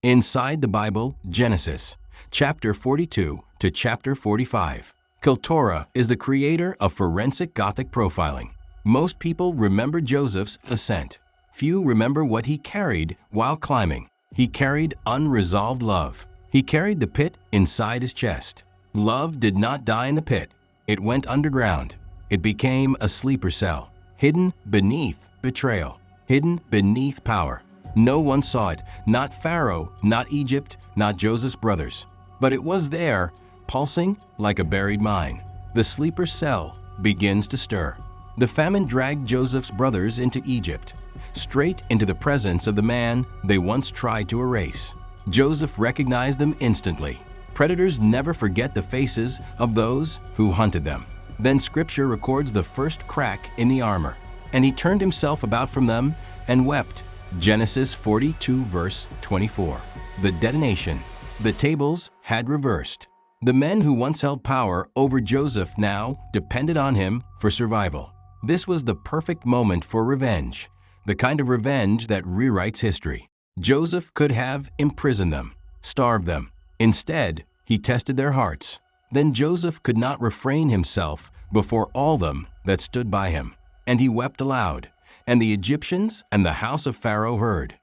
Inside the Bible, Genesis, chapter 42 to chapter 45. Qyltora is the creator of forensic Gothic profiling. Most people remember Joseph's ascent. Few remember what he carried while climbing. He carried unresolved love. He carried the pit inside his chest. Love did not die in the pit. It went underground. It became a sleeper cell, hidden beneath betrayal, hidden beneath power. No one saw it, not Pharaoh, not Egypt, not Joseph's brothers. But it was there, pulsing like a buried mine. The sleeper cell begins to stir. The famine dragged Joseph's brothers into Egypt, straight into the presence of the man they once tried to erase. Joseph recognized them instantly. Predators never forget the faces of those who hunted them. Then Scripture records the first crack in the armor, and he turned himself about from them and wept. Genesis 42 verse 24. The detonation. The tables had reversed. The men who once held power over Joseph now depended on him for survival. This was the perfect moment for revenge, the kind of revenge that rewrites history. Joseph could have imprisoned them, starved them. Instead, he tested their hearts. Then Joseph could not refrain himself before all them that stood by him, and he wept aloud, and the Egyptians and the house of Pharaoh heard.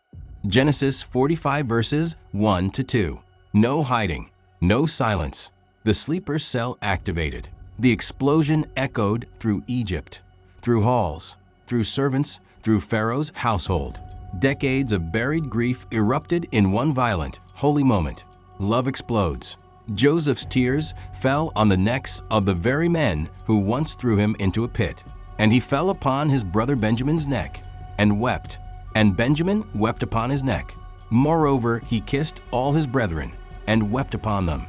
Genesis 45 verses 1 to 2. No hiding, no silence. The sleeper cell activated. The explosion echoed through Egypt, through halls, through servants, through Pharaoh's household. Decades of buried grief erupted in one violent, holy moment. Love explodes. Joseph's tears fell on the necks of the very men who once threw him into a pit. And he fell upon his brother Benjamin's neck and wept, and Benjamin wept upon his neck. Moreover, he kissed all his brethren and wept upon them.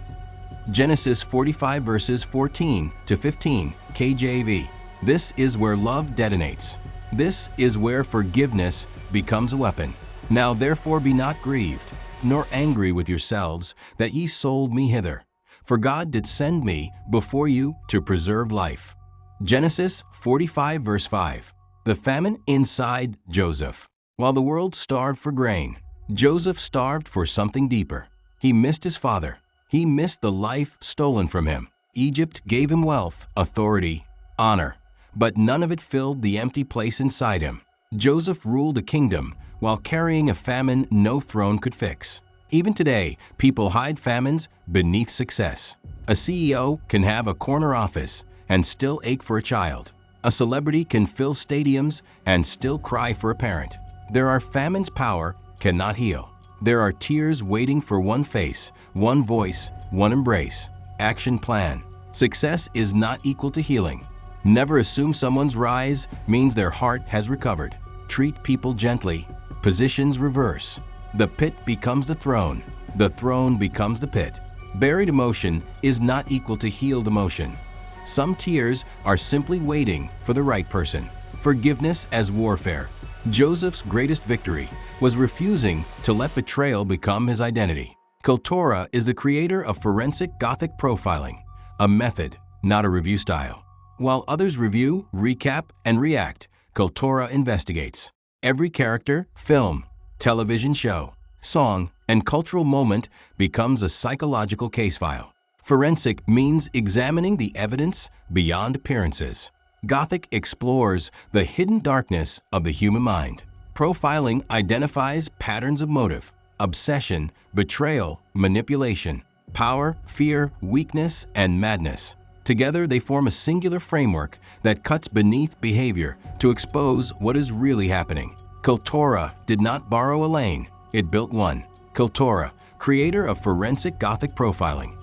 Genesis 45 verses 14 to 15, KJV. This is where love detonates. This is where forgiveness becomes a weapon. Now therefore be not grieved, nor angry with yourselves, that ye sold me hither. For God did send me before you to preserve life. Genesis 45 verse 5. The famine inside Joseph. While the world starved for grain, Joseph starved for something deeper. He missed his father. He missed the life stolen from him. Egypt gave him wealth, authority, honor, but none of it filled the empty place inside him. Joseph ruled a kingdom while carrying a famine no throne could fix. Even today, people hide famines beneath success. A CEO can have a corner office and still ache for a child. A celebrity can fill stadiums and still cry for a parent. There are famines power cannot heal. There are tears waiting for one face, one voice, one embrace. Action plan. Success is not equal to healing. Never assume someone's rise means their heart has recovered. Treat people gently. Positions reverse. The pit becomes the throne. The throne becomes the pit. Buried emotion is not equal to healed emotion. Some tears are simply waiting for the right person. Forgiveness as warfare. Joseph's greatest victory was refusing to let betrayal become his identity. Qyltora is the creator of forensic Gothic profiling, a method, not a review style. While others review, recap, and react, Qyltora investigates. Every character, film, television show, song, and cultural moment becomes a psychological case file. Forensic means examining the evidence beyond appearances. Gothic explores the hidden darkness of the human mind. Profiling identifies patterns of motive, obsession, betrayal, manipulation, power, fear, weakness, and madness. Together, they form a singular framework that cuts beneath behavior to expose what is really happening. Qyltora did not borrow a lane, it built one. Qyltora, creator of forensic Gothic profiling.